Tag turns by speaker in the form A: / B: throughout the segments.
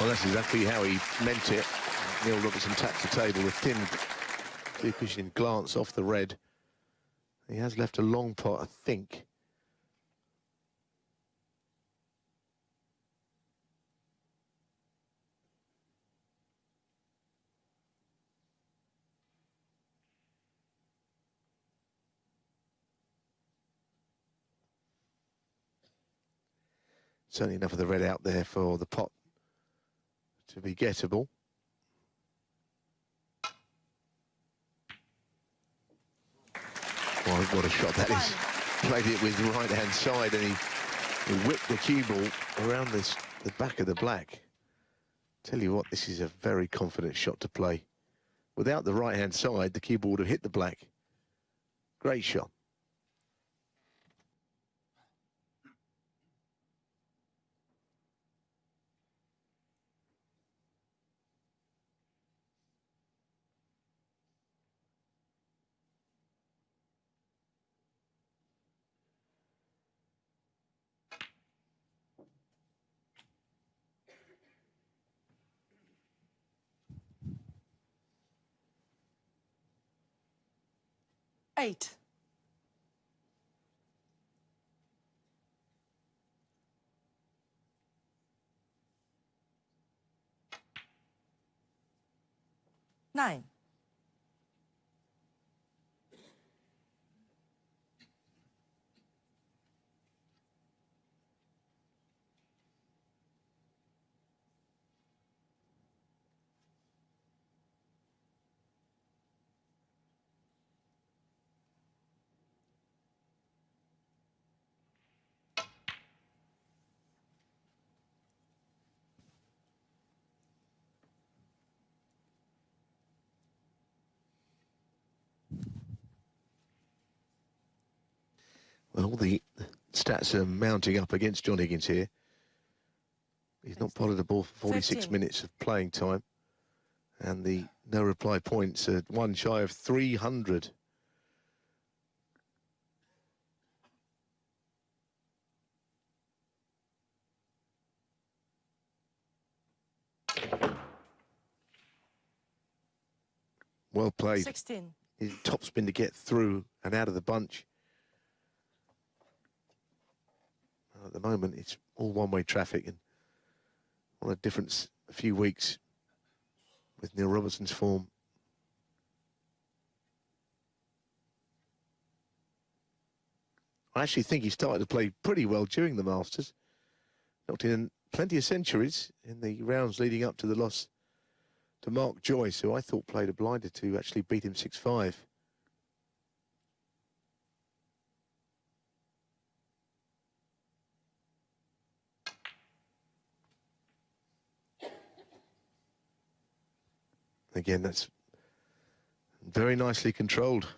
A: Well, that's exactly how he meant it. Neil Robertson taps the table with thin, deep-vision glance off the red. He has left a long pot, I think. Certainly enough of the red out there for the pot to be gettable. Oh, what a shot that is. Played it with the right-hand side and he whipped the cue ball around the back of the black. Tell you what, this is a very confident shot to play. Without the right-hand side, the cue ball would have hit the black. Great shot.
B: Eight. Nine.
A: Well, the stats are mounting up against John Higgins here. He's not potted the ball for 46
B: 15.
A: minutes of playing time. And the no reply points are one shy of 300. Well played.
B: 16.
A: His top spin to get through and out of the bunch. At the moment, it's all one-way traffic, and on a difference a few weeks with Neil Robertson's form. I actually think he started to play pretty well during the Masters. Knocked in plenty of centuries in the rounds leading up to the loss to Mark Joyce, who I thought played a blinder to actually beat him 6-5. Again, that's very nicely controlled.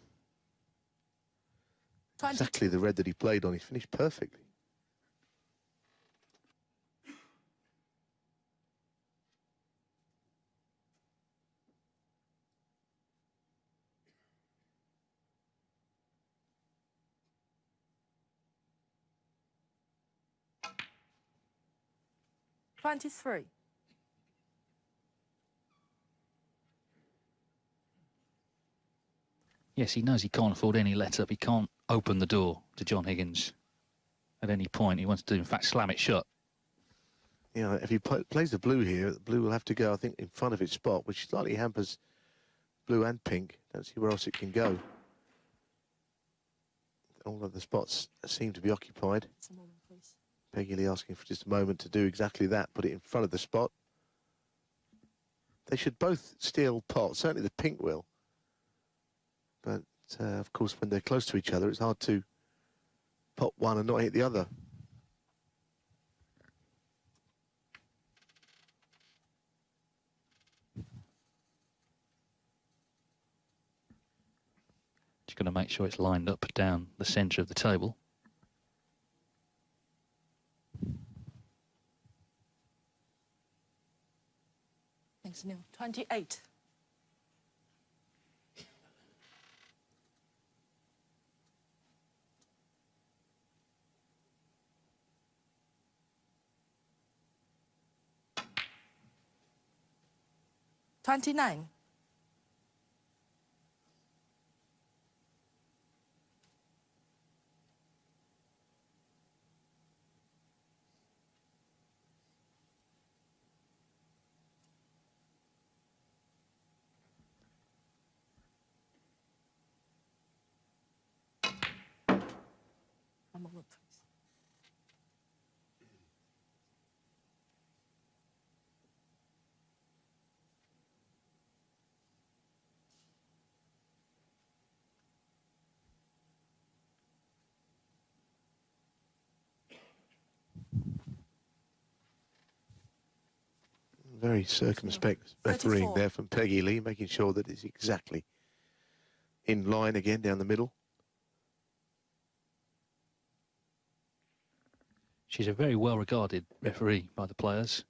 B: 20.
A: Exactly the red that he played on. He finished perfectly.
B: $23.
C: Yes, he knows he can't afford any let-up. He can't open the door to John Higgins at any point. He wants to, in fact, slam it shut.
A: Yeah, if he plays the blue here, the blue will have to go, I think, in front of its spot, which slightly hampers blue and pink. Don't see where else it can go. All of the spots seem to be occupied.
B: Just a moment, please.
A: Peggy Lee asking for just a moment to do exactly that, put it in front of the spot. They should both steal pot, certainly the pink will. But, of course, when they're close to each other, it's hard to pot one and not hit the other.
C: Just going to make sure it's lined up down the centre of the table.
B: Thanks, Neil. 28. 29. One moment, please.
A: Very circumspect refereeing
B: 34.
A: there from Peggy Lee, making sure that it's exactly in line again down the middle.
C: She's a very well-regarded referee by the players.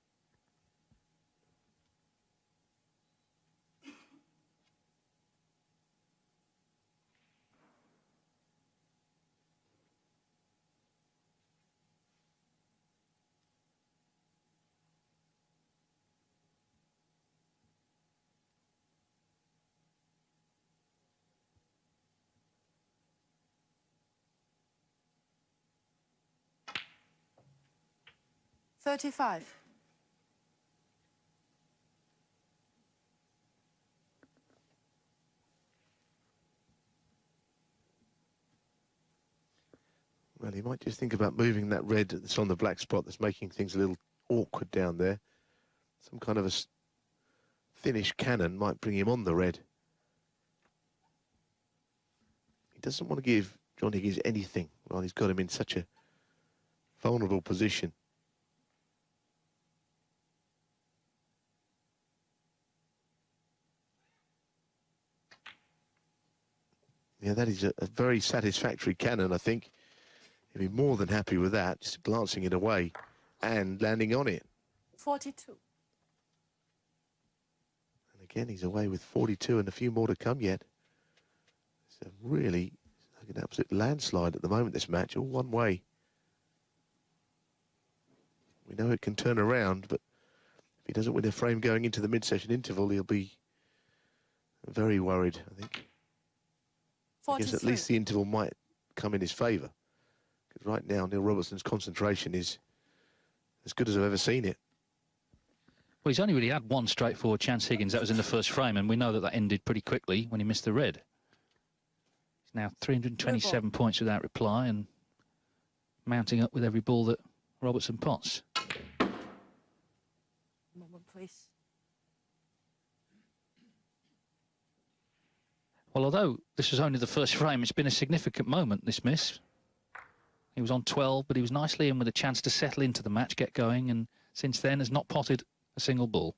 B: $35.
A: Well, he might just think about moving that red that's on the black spot that's making things a little awkward down there. Some kind of a thinnish cannon might bring him on the red. He doesn't want to give John Higgins anything while he's got him in such a vulnerable position. Yeah, that is a very satisfactory cannon, I think. He'd be more than happy with that, just glancing it away and landing on it.
B: 42.
A: And again, he's away with 42 and a few more to come yet. It's a really like an absolute landslide at the moment, this match, all one way. We know it can turn around, but if he doesn't win a frame going into the mid-session interval, he'll be very worried, I think. I guess at least the interval might come in his favour. Because right now, Neil Robertson's concentration is as good as I've ever seen it.
C: Well, he's only really had one straightforward chance, Higgins. That was in the first frame, and we know that that ended pretty quickly when he missed the red. He's now 327 points without reply and mounting up with every ball that Robertson pots.
B: Moment, please.
C: Well, although this was only the first frame, it's been a significant moment, this miss. He was on 12, but he was nicely in with a chance to settle into the match, get going, and since then has not potted a single ball.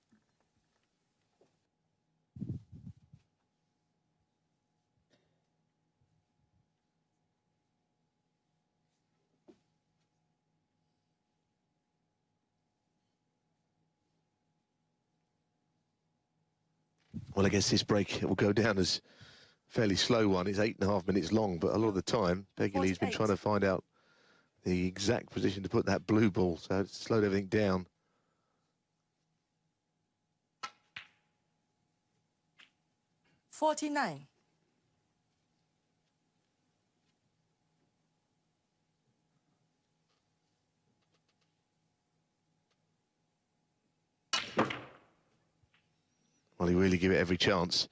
A: Well, I guess this break will go down as a fairly slow one. It's 8.5 minutes long, but a lot of the time, Peggy Lee's been trying to find out the exact position to put that blue ball, so it's slowed everything down.
B: $49.
A: Well, he really give it every chance.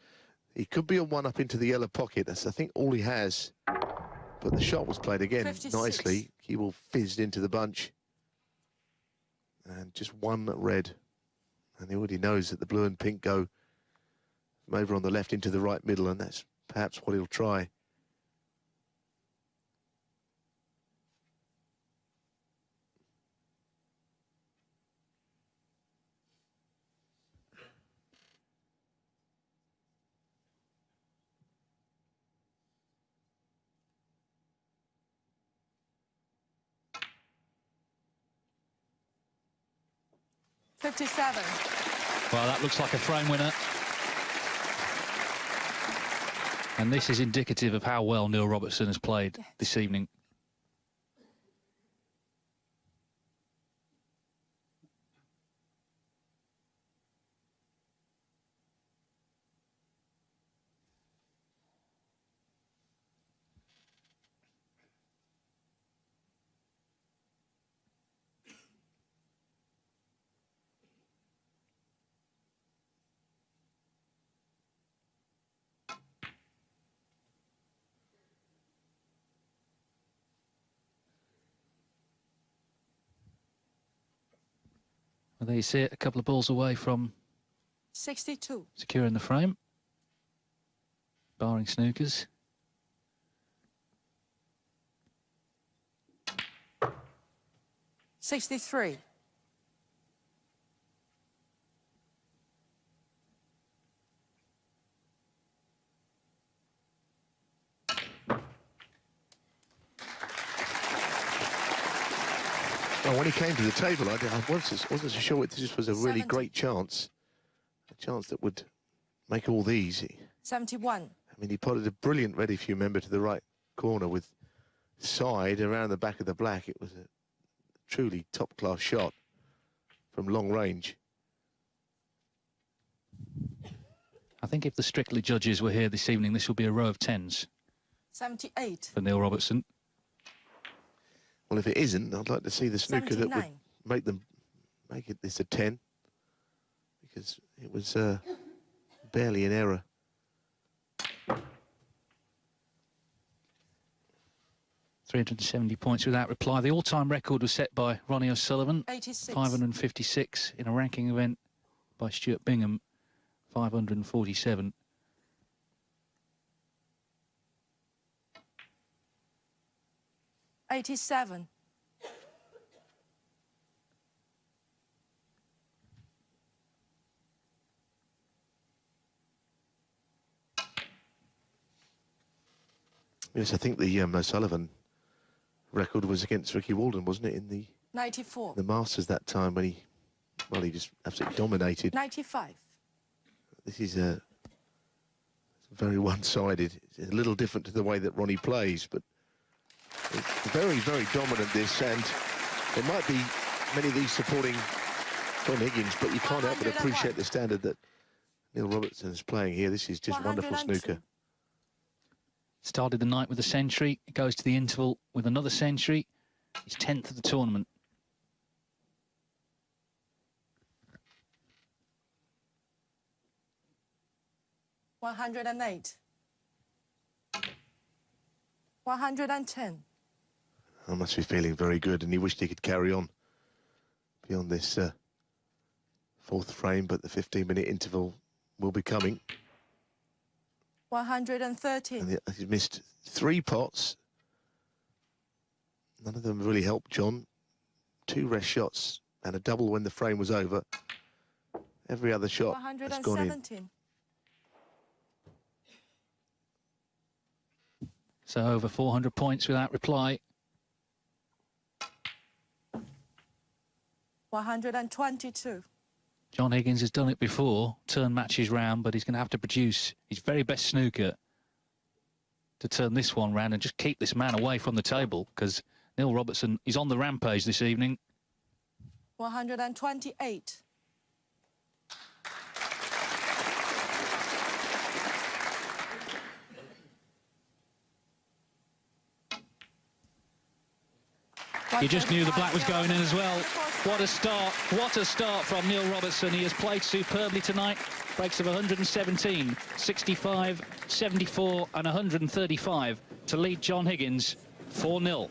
A: He could be on one up into the yellow pocket. That's, I think, all he has. But the shot was played again
B: 56.
A: nicely. He will fizzed into the bunch. And just one red. And he already knows that the blue and pink go from over on the left into the right middle, and that's perhaps what he'll try.
B: $57.
C: Well, that looks like a frame winner. And this is indicative of how well Neil Robertson has played this evening. Well, there you see it, a couple of balls away from
B: 62.
C: securing the frame, barring snookers.
B: $63.
A: Well, when he came to the table, I wasn't so sure this was a really
B: 70.
A: great chance. A chance that would make all these.
B: 71.
A: I mean, he potted a brilliant ready, if you remember, to the right corner with side around the back of the black. It was a truly top-class shot from long range.
C: I think if the Strictly judges were here this evening, this will be a row of 10s
B: 78.
C: for Neil Robertson.
A: Well, if it isn't, I'd like to see the snooker that would
B: 79.
A: make it this a 10, because it was barely an error.
C: $370 points without reply. The all-time record was set by Ronnie O'Sullivan,
B: 86.
C: 556 in a ranking event by Stuart Bingham, 547.
B: $87.
A: Yes, I think the O'Sullivan record was against Ricky Walden, wasn't it, in the
B: 94.
A: Masters that time when he just absolutely dominated.
B: 95.
A: This is very one-sided. It's a little different to the way that Ronnie plays, but it's very, very dominant, this, and there might be many of these supporting John Higgins, but you can't help but appreciate the standard that Neil Robertson is playing here. This is just wonderful
B: 102.
A: snooker.
C: Started the night with a century, goes to the interval with another century. He's 10th of the tournament.
B: $108. 110.
A: I must be feeling very good, and he wished he could carry on beyond this fourth frame, but the 15-minute interval will be coming.
B: 113.
A: And he's missed 3 pots. None of them really helped John. 2 rest shots and a double when the frame was over. Every other shot has gone in.
B: 117.
C: So over 400 points without reply.
B: 122.
C: John Higgins has done it before, turn matches round, but he's going to have to produce his very best snooker to turn this one round and just keep this man away from the table, because Neil Robertson is on the rampage this evening.
B: 128.
C: You just knew the black was going in as well. What a start from Neil Robertson. He has played superbly tonight. Breaks of 117, 65, 74 and 135 to lead John Higgins 4-0.